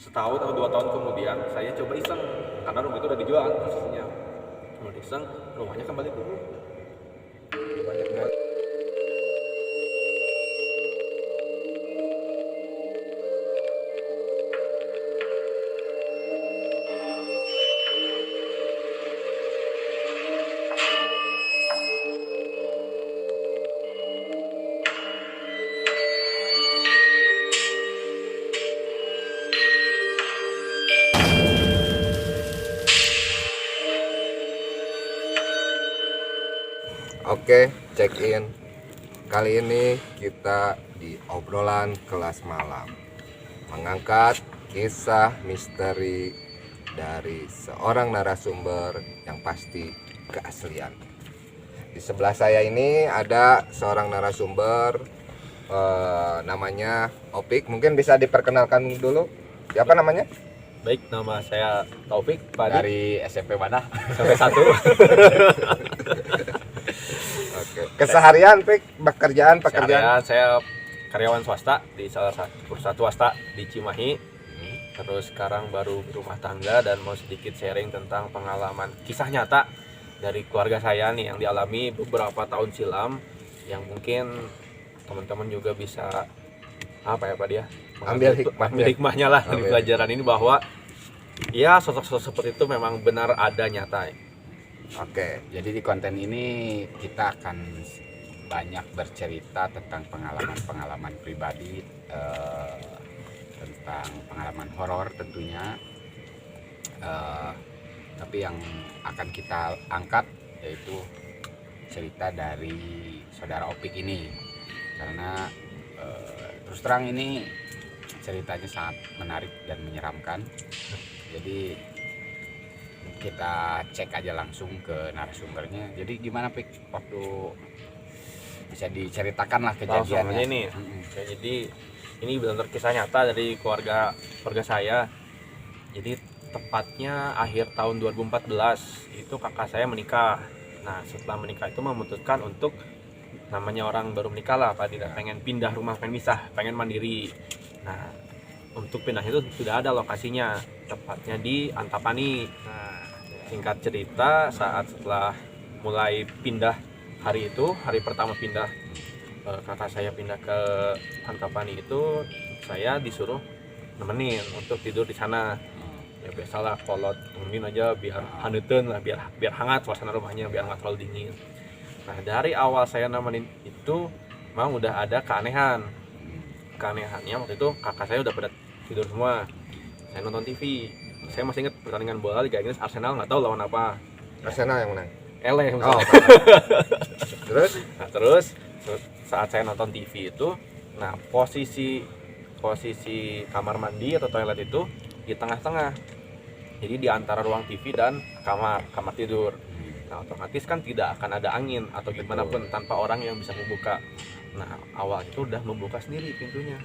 setahun atau 2 tahun kemudian saya coba iseng karena rumah itu udah dijual posisinya. Mau iseng, rumahnya kembali dulu. Banyak banget. Oke, check in. Kali ini kita di obrolan kelas malam mengangkat kisah misteri dari seorang narasumber yang pasti keaslian. Di sebelah saya ini ada seorang narasumber, namanya Opik. Mungkin bisa diperkenalkan dulu. Siapa namanya? Baik, nama saya Taufik Pak Adi, Dari SMP mana? sampai 1. Oke. Keseharian, Pik, pekerjaan. Saya karyawan swasta di salah satu perusahaan swasta di Cimahi. Terus sekarang baru berumah tangga dan mau sedikit sharing tentang pengalaman kisah nyata dari keluarga saya nih yang dialami beberapa tahun silam, yang mungkin teman-teman juga bisa Pak dia Ambil hikmahnya lah dari pelajaran ini, bahwa ya sosok-sosok seperti itu memang benar ada nyata. Oke. Jadi di konten ini kita akan banyak bercerita tentang pengalaman-pengalaman pribadi, tentang pengalaman horor tentunya. Tapi yang akan kita angkat yaitu cerita dari saudara Opik ini, karena terus terang ini ceritanya sangat menarik dan menyeramkan. Jadi kita cek aja langsung ke narasumbernya. Jadi gimana Pik, waktu bisa diceritakan lah kejadiannya ini. Ya, jadi ini benar-benar kisah nyata dari keluarga saya. Jadi tepatnya akhir tahun 2014 itu kakak saya menikah. Nah, setelah menikah itu memutuskan untuk, namanya orang baru menikah lah, tidak pengen pindah rumah, pengen misah, pengen mandiri. Nah, untuk pindah itu sudah ada lokasinya, tepatnya di Antapani. Nah, singkat cerita, setelah mulai pindah hari pertama pindah, kakak saya pindah ke Antapani itu, saya disuruh nemenin untuk tidur di sana. Ya biasalah, kolot nemenin aja biar haneuten lah, biar hangat suasana rumahnya, biar nggak terlalu dingin. Nah, dari awal saya nemenin itu memang udah ada keanehannya. Waktu itu kakak saya udah pada tidur semua, saya nonton TV. Saya masih ingat pertandingan bola Liga Inggris, Arsenal, nggak tahu lawan apa. Arsenal yang menang. Eleh Oh. Terus saat saya nonton TV itu, nah posisi kamar mandi atau toilet itu di tengah-tengah. Jadi di antara ruang TV dan kamar tidur. Nah, otomatis kan tidak akan ada angin atau gimana pun tanpa orang yang bisa membuka. Nah, awal itu udah membuka sendiri pintunya.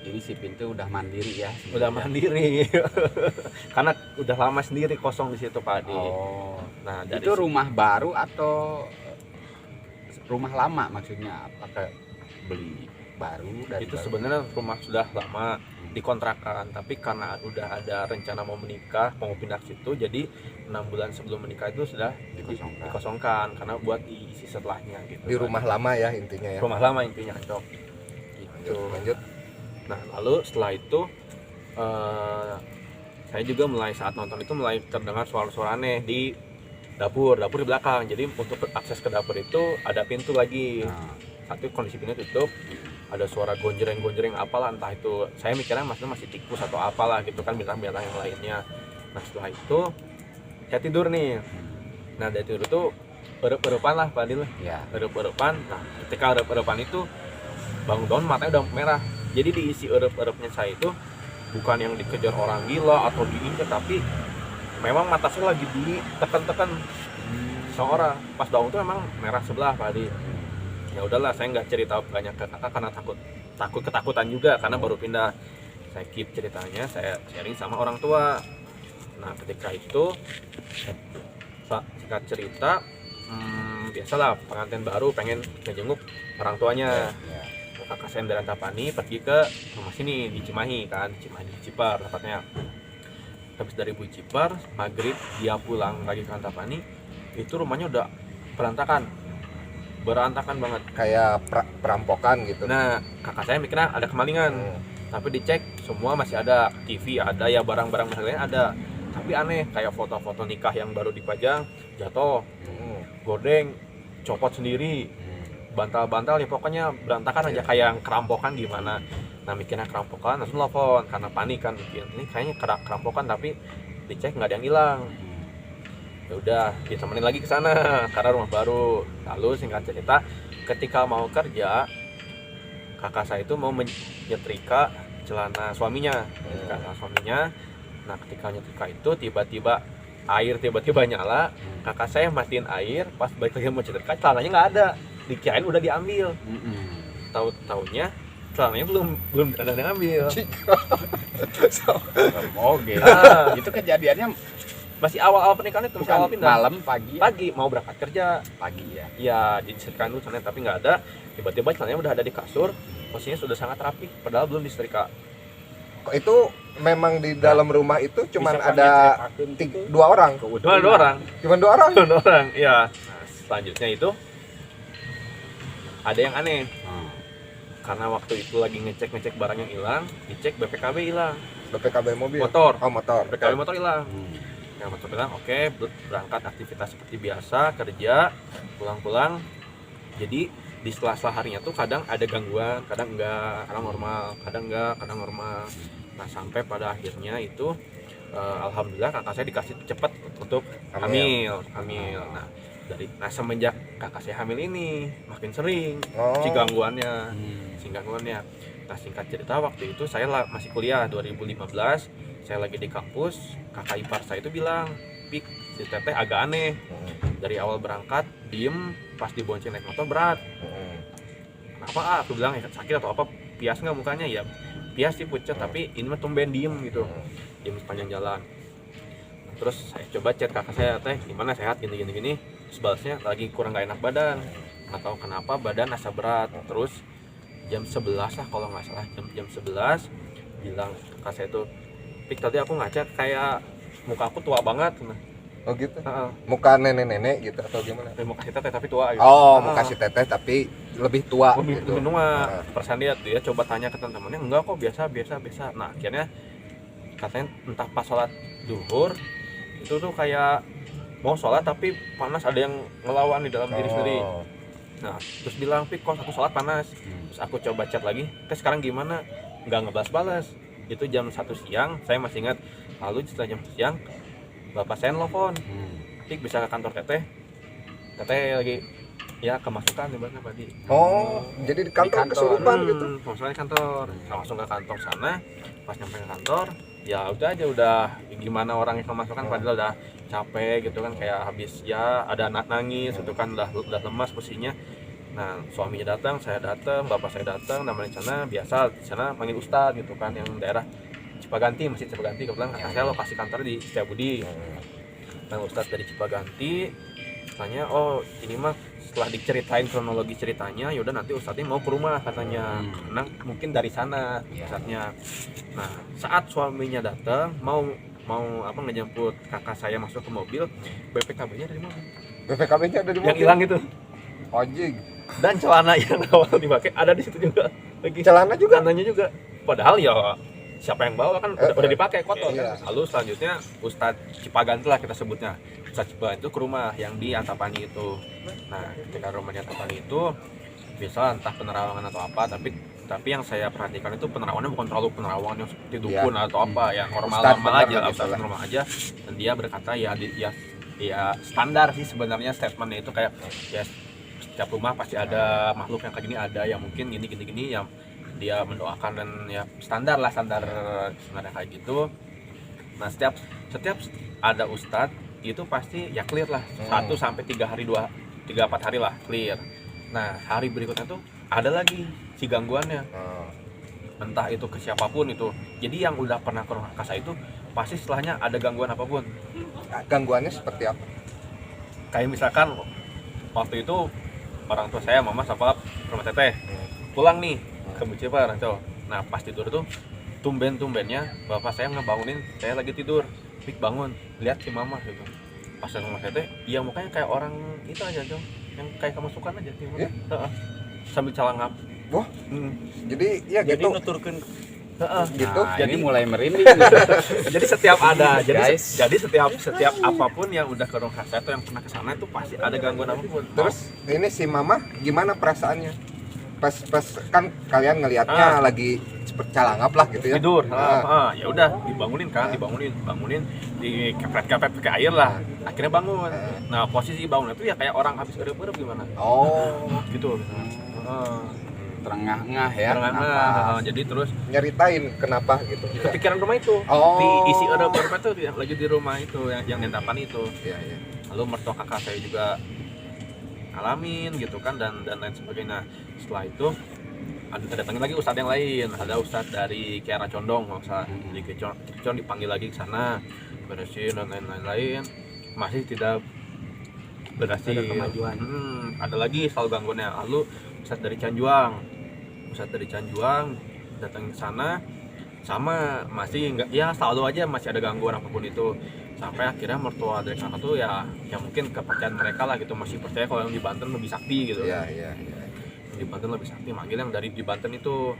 Jadi si pintu udah mandiri ya? Udah mandiri. Karena udah lama sendiri kosong di situ, Pak Adi. Oh. Nah, dari itu rumah baru atau rumah lama maksudnya? Apakah beli baru? itu sebenarnya rumah sudah lama dikontrakan, tapi karena udah ada rencana mau menikah, mau pindah ke situ, jadi 6 bulan sebelum menikah itu sudah dikosongkan karena buat diisi setelahnya gitu. di rumah lama ya intinya ya. Rumah lama intinya, Cok. Gitu. Lanjut. Nah, lalu setelah itu saya juga saat nonton itu mulai terdengar suara-suara aneh di dapur di belakang. Jadi untuk akses ke dapur itu ada pintu lagi. Satu kondisi pintu tutup, ada suara gonjreng apalah, entah itu, saya mikirnya maksudnya masih tikus atau apalah gitu kan, binatang-binatang yang lainnya. Nah, setelah itu saya tidur nih. Nah, dari tidur itu erup-erupan lah Pak Adil. Ya. Erup-erupan. Nah, ketika erup-erupan itu bangun matanya udah merah. Jadi diisi erup-erupnya saya itu bukan yang dikejar orang gila atau diinjak, tapi memang mata saya lagi ditekan-tekan seorang. Pas bangun tuh memang merah sebelah Pak Adi. Ya udahlah, saya nggak cerita banyak ke kakak karena takut ketakutan juga karena baru pindah. Saya keep ceritanya, saya sharing sama orang tua. Nah, ketika itu singkat cerita, biasalah pengantin baru pengen ngejenguk orang tuanya. kakak saya dari Antapani pergi ke rumah sini di Cimahi kan, Cimahi Cipar tepatnya. Habis dari Bu Cipar, maghrib dia pulang lagi ke Antapani, itu rumahnya udah berantakan banget. Kayak perampokan gitu. Nah, kakak saya mikirnya ada kemalingan, tapi dicek semua masih ada, TV ada, ya barang-barang lain ada. Tapi aneh, kayak foto-foto nikah yang baru dipajang jatuh, gordeng copot sendiri, bantal-bantal ya pokoknya berantakan aja, kayak yang kerampokan gimana. Nah mikirnya kerampokan, langsung telepon karena panik kan, mikir ini kayaknya kerampokan, tapi dicek nggak ada yang hilang. Ya udah ditemenin lagi ke sana karena rumah baru. Lalu singkat cerita, ketika mau kerja, kakak saya itu mau menyetrika celana suaminya, Nah ketika nyetrika itu tiba-tiba air nyala, kakak saya matiin air, pas balik lagi mau nyetrika celananya nggak ada, dikirain udah diambil. Tahu-taunya celananya belum ada yang ngambil. Oke. Itu kejadiannya Masih awal pernikahan itu, awal pindah. malam pagi Mau berangkat kerja pagi ya. ya, disetrikain dulu celananya tapi nggak ada. Tiba-tiba celananya udah ada di kasur, posisinya sudah sangat rapi padahal belum disetrika. Kok itu memang di dalam rumah itu cuman Bisa ada dua orang. Dua orang Cuman dua orang. ya. Nah, selanjutnya itu ada yang aneh, karena waktu itu lagi ngecek barang yang hilang, dicek BPKB hilang, BPKB mobil. motor Motor. BPKB motor hilang. Nah, motor hilang, oke, berangkat aktivitas seperti biasa, kerja, pulang. Jadi di sela-sela harinya tuh kadang ada gangguan, kadang enggak, kadang normal. Nah sampai pada akhirnya itu alhamdulillah kakak saya dikasih cepat untuk hamil. Nah semenjak kakak saya hamil ini makin sering si gangguannya. Nah singkat cerita, waktu itu saya masih kuliah 2015, saya lagi di kampus, kakak ipar saya itu bilang, Pik, si teteh agak aneh, dari awal berangkat diem, pas dibonceng naik motor berat. Kenapa? Aku bilang sakit atau apa, pias nggak mukanya? Ya pias sih pucat, tapi ini mah tumben diem gitu, diem sepanjang jalan. Terus saya coba chat kakak saya, teh gimana, sehat gini. Terus balasnya lagi kurang nggak enak badan, nggak tahu kenapa badan asa berat. Terus jam 11 lah kalau nggak salah, jam 11 bilang kakak saya tuh, Pik tadi aku ngaca kayak muka aku tua banget. Oh gitu. Muka nenek-nenek gitu atau gimana? Muka si teteh tapi tua gitu. Muka si teteh tapi lebih tua lebih gitu. tua. Perasaan dia coba tanya ke teman-temannya, enggak kok, biasa. Nah akhirnya katanya entah pas sholat duhur itu tuh kayak mau sholat tapi panas, ada yang ngelawan di dalam diri sendiri. Nah terus bilang, Pik kok aku sholat panas. Terus aku coba chat lagi, sekarang gimana? Nggak ngebalas. Itu jam 1 siang, saya masih ingat. Lalu setelah jam 1 siang bapak saya nelfon, Pik bisa ke kantor teteh lagi ya kemasukan ibaratnya tadi. Jadi di kantor kesurupan gitu. Maksudnya kantor, langsung ke kantor sana. Pas nyampe ke kantor, ya udah gimana orang yang kemasukan, padahal udah capek gitu kan, kayak habis ya ada anak nangis gitu kan, udah lemas posisinya. Nah suaminya datang, saya datang, bapak saya datang, namanya di sana biasa di sana panggil ustadz gitu kan, yang daerah Cipaganti, Masjid Cipaganti. Kebetulan saya lokasi kantor di Setiabudi. Nah ustadz dari Cipaganti tanya, oh ini mah setelah diceritain kronologi ceritanya, yaudah nanti ustadznya mau ke rumah katanya, karena mungkin dari sana ustadznya. Nah saat suaminya datang mau ngejemput kakak saya masuk ke mobil, BPKB-nya dari mobil. BPKB-nya ada di mobil. Yang hilang itu. Anjing. Dan celana yang awal dipakai ada di situ juga. Celananya juga. Padahal ya siapa yang bawa kan udah dipakai kotor kan. Lalu selanjutnya Ustadz Cipaganti lah kita sebutnya. Ustadz Cipaganti itu ke rumah yang di Antapani itu. Nah ketika rumah di Antapani itu bisa entah penerawangan atau apa, tapi yang saya perhatikan itu penerawangannya bukan terlalu penerawangan yang seperti dukun atau apa, yang normal aja, normal aja. Dan dia berkata ya standar sih sebenarnya statementnya itu, kayak ya setiap rumah pasti ada makhluk yang kayak gini, ada yang mungkin gini yang dia mendoakan, dan ya standar kayak gitu. Nah setiap ada ustadz itu pasti ya clear lah 1 sampai 3 hari 3-4 hari lah clear. Nah hari berikutnya tuh ada lagi si gangguannya, entah itu ke siapapun itu. Jadi yang udah pernah ke rumah kakak saya itu pasti setelahnya ada gangguan apapun. Gangguannya seperti apa? Kayak misalkan waktu itu orang tua saya, mama sama papa ke rumah teteh, pulang nih kebuci apa rancau. Nah pas tidur tuh tumbennya bapak saya ngebangunin saya lagi tidur, Pik bangun, lihat si mama gitu. Pas saya ngomong saya teh, iya mukanya kayak orang itu aja dong, yang kayak kemasukan aja sih. Ya? Sambil calangap. Wah, Hmm. jadi ya Jadi gitu. nuturkeun Gitu. Nah, Jadi- ini mulai merinding nih. Jadi setiap ada, Guys. jadi setiap apapun yang udah ke rumah saya atau yang pernah ke sana itu pasti ada gangguan apapun. Terus ini si mama gimana perasaannya? Pas kan kalian ngelihatnya lagi seperti calangap lah gitu ya. tidur, Nah, ya udah dibangunin, bangunin, dikepret-kepret pakai air lah, akhirnya bangun. Nah posisi bangun itu ya kayak orang habis erep-erep gimana, oh, gitu. Terengah-engah ya. Karena jadi terus nyeritain kenapa gitu. kepikiran rumah itu, Oh. diisi erep-erep itu yang lagi di rumah itu yang nentapan itu. Iya, iya. Lalu mertua kakak saya juga ngalamin gitu kan dan lain sebagainya. Setelah itu ada datangin lagi ustadz yang lain, ada ustadz dari Kiara Condong, masa di Kecon dipanggil lagi ke sana beresin dan lain-lain, masih tidak berhasil. Ada kemajuan. Ada lagi soal gangguannya. Lalu ustadz dari Canjuang datang ke sana, sama masih enggak, ya selalu aja masih ada gangguan apapun itu. Sampai akhirnya mertua dari kakak tuh ya mungkin kepercayaan mereka lah gitu, masih percaya kalau yang di Banten lebih sakti gitu. Iya, iya, iya. Yang di Banten lebih sakti, manggil yang dari di Banten itu.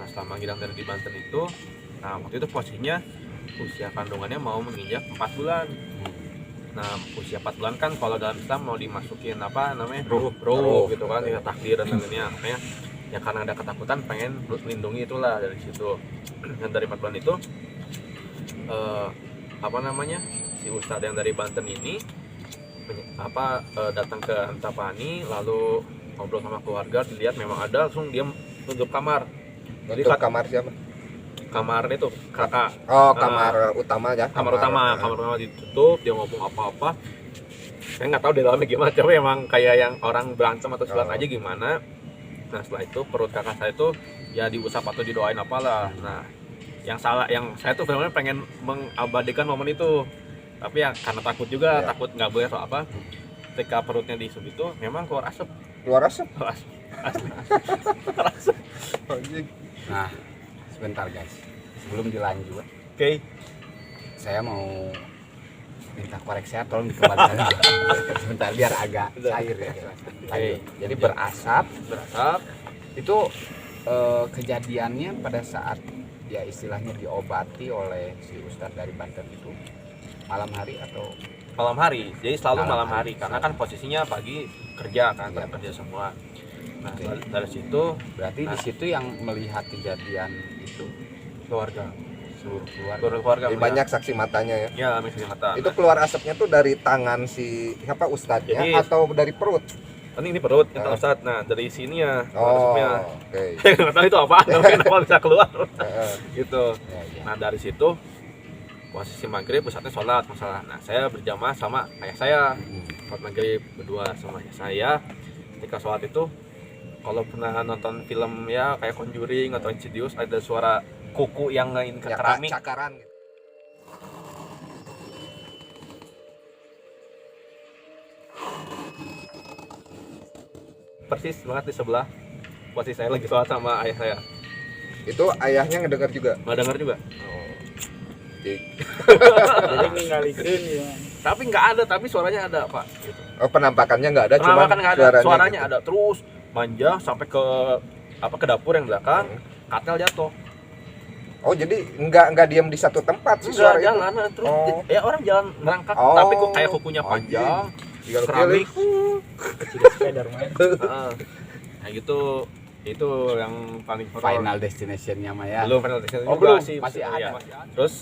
Nah setelah manggil yang dari di Banten itu, nah waktu itu posisinya usia kandungannya mau menginjak 4 bulan. Nah usia 4 bulan kan kalau dalam Islam mau dimasukin apa namanya ruh gitu kan, ya takdir dan lainnya. Makanya ya karena ada ketakutan pengen melindungi itulah dari situ. Dan dari 4 bulan itu si ustadz yang dari Banten ini datang ke Antapani, lalu ngobrol sama keluarga, dilihat memang ada, langsung dia tutup kamar. Jadi Untuk kamar siapa? kamar itu kakak, Oh, kamar utama ya. kamar utama ditutup, dia ngomong apa-apa. Saya nggak tahu di dalamnya gimana, tapi emang kayak yang orang berantem atau silat aja gimana. Nah setelah itu perut kakak saya itu ya diusap atau didoain apalah. Nah yang saya tuh sebenarnya pengen mengabadikan momen itu, tapi ya karena takut juga, takut nggak boleh atau apa. Ketika perutnya diusap itu memang keluar asap. Keluar asap. Asli. Nah, sebentar guys. Sebelum dilanjut, Oke. saya mau minta koreksi tolong dikembalikan. Sebentar biar agak cair ya. Lanjut. Jadi berasap itu kejadiannya pada saat ya istilahnya diobati oleh si ustadz dari Banten itu malam hari atau Malam hari, jadi selalu Malam malam hari, hari. karena kan posisinya pagi kerja kan, Iya. kerja semua. Nah Oke. dari situ berarti di situ yang melihat kejadian itu keluarga, seluruh keluarga. keluarga Jadi banyak saksi matanya ya. ya misi mata. Itu keluar asapnya tuh dari tangan si siapa ustadznya Jadi- atau dari perut? Ini perut kata Ustadz. Nah dari sini ya Oh, asapnya. oke. Nggak tahu itu apaan, tapi kenapa bisa keluar Heeh. gitu. Ya, ya. Nah dari situ posisi maghrib Ustadznya sholat masalah. Nah saya berjamaah sama ayah saya, sholat maghrib berdua sama ayah saya. Ketika sholat itu, kalau pernah nonton film ya kayak Conjuring atau Insidious, ada suara kuku yang ngain ke Ya, keramik. cakaran. Persis banget di sebelah posisi saya lagi sholat sama ayah saya. Itu ayahnya ngedengar juga. Nggak dengar juga. Oh. Jadi, jadi ninggalikeun ya. Tapi nggak ada, tapi suaranya ada pak. Gitu. oh, penampakannya nggak ada, cuma Penampakan nggak ada, suaranya gitu. ada terus manja sampai ke dapur yang belakang, katel jatuh. Oh, jadi nggak diam di satu tempat sih Enggak suara itu. jalan terus Oh. ya orang jalan merangkak, Oh. tapi kok kayak kukunya panjang, Tinggal keramik. Kecil sepeda main. Heeh. Nah gitu, itu yang paling horor. Final destination-nya mah ya. Belum final destination Oh, juga belum. sih, Masih ada. ya. Terus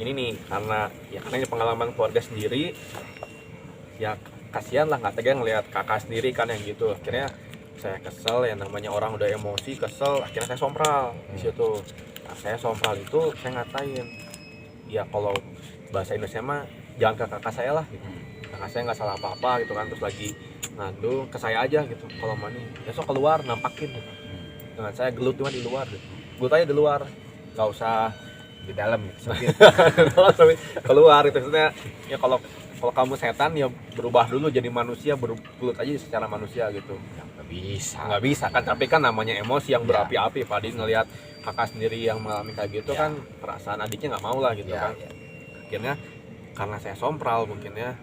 ini nih karena ini pengalaman keluarga sendiri, ya kasihan lah, nggak tega ngelihat kakak sendiri kan yang gitu. Akhirnya saya kesel, yang namanya orang udah emosi kesel, akhirnya saya sompral di situ. Nah, saya sompral itu saya ngatain, ya kalau bahasa Indonesia mah jangan ke kakak saya lah gitu. Kakak saya nggak salah apa-apa gitu kan, terus lagi ngandung ke saya aja gitu. Kalau mani besok keluar nampakin gitu. Dengan saya gelut cuma di luar gitu. Gelut aja di luar, nggak usah Di dalam sempit. keluar itu maksudnya. Ya kalau kamu setan ya berubah dulu jadi manusia, bergelut aja secara manusia gitu. nggak bisa kan, tapi kan namanya emosi yang berapi-api. Pak Adi ngelihat kakak sendiri yang mengalami kayak gitu kan, perasaan adiknya nggak mau lah gitu kan. Akhirnya karena saya sompral mungkin ya,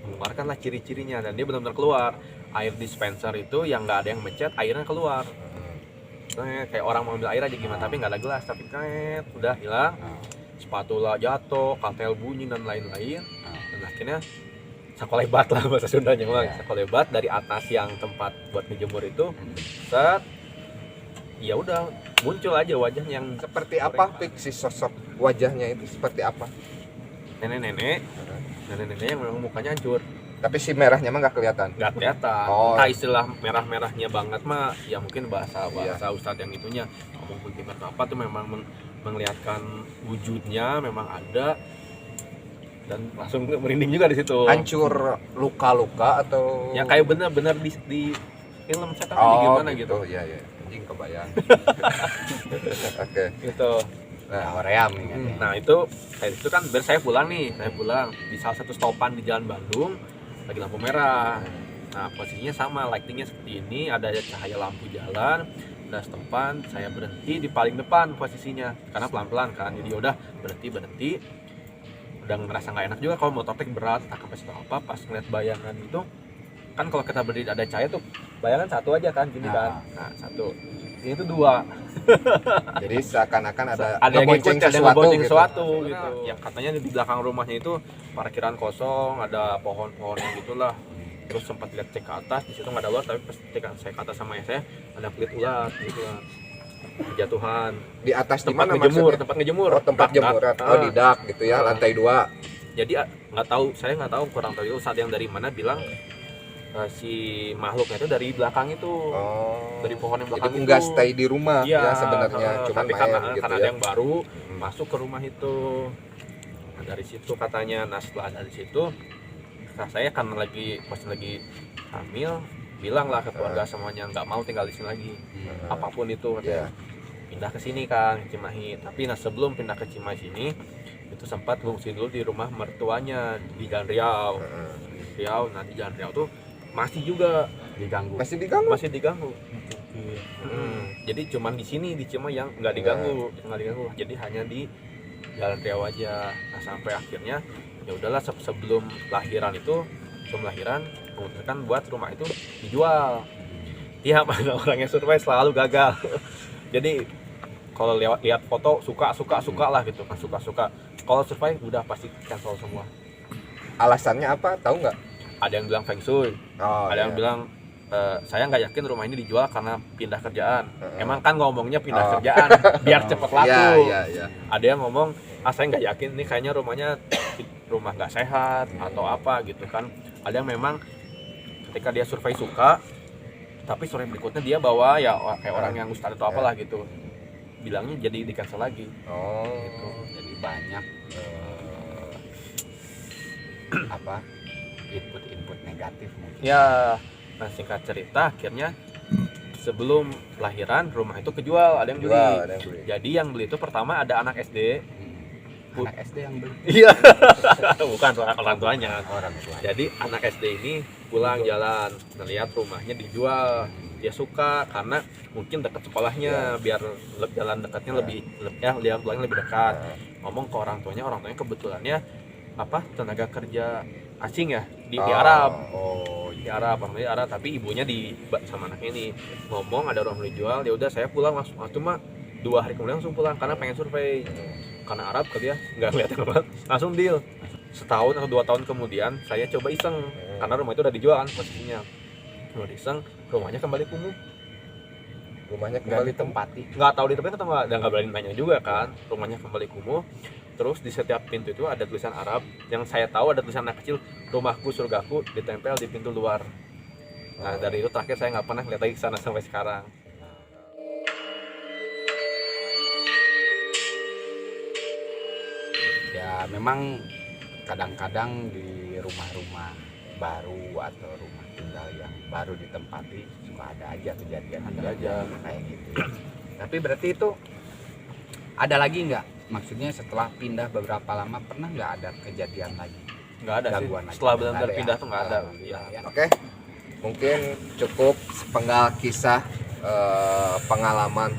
mengeluarkanlah ciri-cirinya, dan dia benar-benar keluar. Air dispenser itu yang nggak ada yang mencet, airnya keluar. Kayak orang mau ambil air aja gimana, tapi nggak ada gelas, tapi kayak udah hilang. Spatula jatuh, katel bunyi dan lain-lain. Dan akhirnya sakolebat lah bahasa Sundanya mah. Sakolebat dari atas yang tempat buat ngejemur itu, set, ya udah muncul aja wajahnya yang Seperti apa fiksi sosok wajahnya itu seperti apa? nenek-nenek yang memang mukanya hancur. Tapi si merahnya mah nggak kelihatan. Nggak kelihatan. Oh. Entah istilah merah-merahnya banget mah ya mungkin bahasa ustadz yang itunya ngomong begini atau apa tuh memang menglihatkan wujudnya memang ada, dan langsung merinding juga di situ. Hancur luka-luka atau Ya kayak bener-bener di film setan gimana gitu. Iya. Anjing kebayang. Oke. Gitu. Nah, Korea nih kan. Nah itu kan saya pulang di salah satu stopan di Jalan Bandung, lagi lampu merah. Nah posisinya sama, lightingnya seperti ini, ada cahaya lampu jalan, ada setempat, saya berhenti di paling depan posisinya karena pelan-pelan kan, jadi udah berhenti. Udah ngerasa nggak enak juga kalau motor trek berat, tak kapasitas apa, pas ngeliat bayangan itu kan, kalau kita berdiri ada cahaya tuh bayangan satu aja kan gini kan. Nah satu, ini tuh dua. Jadi seakan-akan ada yang ngebonceng ngikut, ada ngebonceng gitu. sesuatu gitu. Yang katanya di belakang rumahnya itu parkiran kosong, ada pohon-pohon yang gitulah. Terus sempat lihat cek ke atas, di situ nggak ada ular, tapi pas cek saya ke atas sama saya ada kulit ular gitu lah. Kejatuhan. Di atas di Tempat mana ngejemur, maksudnya? tempat ngejemur. Oh, tempat jemuran. Oh, di dak gitu ya, lantai 2. Jadi nggak tahu, saya nggak tahu, kurang tahu itu saat yang dari mana bilang si makhluknya itu dari belakang itu. Oh. Dari pohon yang belakang Jadi itu. nggak stay di rumah Iya, ya sebenarnya, cuma tapi main gitu karena ya. ada yang baru masuk ke rumah itu. Nah, dari situ katanya, nah setelah dari situ, nah saya kan pas lagi hamil, bilang lah ke keluarga semuanya nggak mau tinggal di sini lagi, apapun itu katanya. Pindah ke sini kan, Cimahi. Tapi nah sebelum pindah ke Cimahi sini, itu sempat ngungsi dulu di rumah mertuanya di Jalan Riau. Nah di Jalan Riau tuh masih juga Diganggu. Masih diganggu. Jadi cuman di sini di Cimahi yang nggak diganggu, jadi hanya di Jalan Riau aja. Nah sampai akhirnya ya udahlah, sebelum lahiran memutuskan buat rumah itu dijual. Iya, mana orangnya survei selalu gagal. Jadi kalau lihat foto suka lah gitu kan, suka. Kalau survei udah pasti cancel semua. Alasannya apa? Tahu nggak? Ada yang bilang feng shui, ada yang bilang saya nggak yakin rumah ini dijual karena pindah kerjaan. Emang kan ngomongnya pindah kerjaan biar cepet laku. Iya. Ada yang ngomong, saya nggak yakin nih, kayaknya rumah nggak sehat atau apa gitu kan. Ada yang memang ketika dia survei suka, tapi sore berikutnya dia bawa ya kayak orang yang ustadz atau apalah gitu, bilangnya jadi di cancel lagi. Gitu. Jadi banyak input negatif mungkin. Ya, nah singkat cerita akhirnya sebelum lahiran rumah itu kejual, ada yang beli. Jadi yang beli itu pertama ada anak SD. Anak SD yang beli. Iya. Bukan orang tuanya. Orang tua. Jadi anak SD ini pulang jalan melihat rumahnya dijual. Dia suka karena mungkin dekat sekolahnya, biar jalan dekatnya lebih dia pulangnya lebih dekat. Ngomong ke orang tuanya kebetulannya tenaga kerja asing ya di Arab. Di Arab, tapi ibunya sama anaknya ini. Ngomong ada orang dijual, ya udah saya pulang langsung. Cuma 2 hari kemudian langsung pulang karena pengen survei. Karena Arab kali ya, nggak ngeliatin apa, langsung deal. Setahun atau 2 tahun kemudian saya coba iseng, karena rumah itu udah dijual kan posisinya. Udah iseng, rumahnya kembali kumuh. Rumahnya kembali ditempati. Nggak tahu ditempati atau nggak, dan nggak berani nanya juga kan. Rumahnya kembali kumuh. Terus di setiap pintu itu ada tulisan Arab. Yang saya tahu ada tulisan anak kecil, rumahku surgaku, ditempel di pintu luar. Nah dari itu terakhir saya nggak pernah lihat lagi sana sampai sekarang. Ya memang kadang-kadang di rumah-rumah baru atau rumah tinggal yang baru ditempati suka ada aja kejadian kayak gitu ya. Tapi berarti itu ada lagi nggak? Maksudnya setelah pindah beberapa lama pernah nggak ada kejadian lagi? Nggak ada sih. Gangguan lagi? Setelah benar-benar Nggak ada pindah ya? tuh nggak ada. Alhamdulillah ya. Oke. mungkin cukup sepenggal kisah pengalaman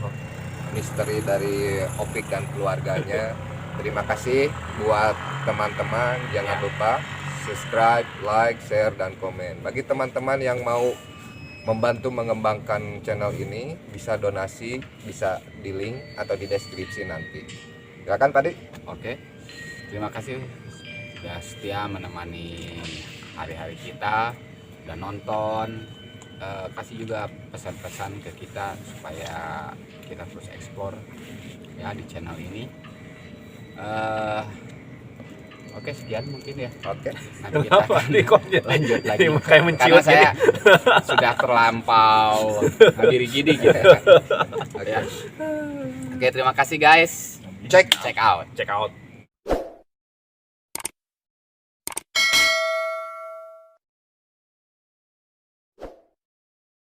misteri dari Opik dan keluarganya. Terima kasih buat teman-teman, jangan lupa subscribe, like, share, dan komen. Bagi teman-teman yang mau membantu mengembangkan channel ini, bisa donasi, bisa di link atau di deskripsi nanti. Silakan Pak Dik. Oke, terima kasih sudah setia menemani hari-hari kita dan nonton. Kasih juga pesan-pesan ke kita supaya kita terus eksplor ya di channel ini. Oke, sekian mungkin ya. Oke. Nanti kita akan lanjut lagi. Kayak Karena menciut saya sudah terlampau diri gini gitu. Ya. Oke, terima kasih guys. Check Check out. Check out.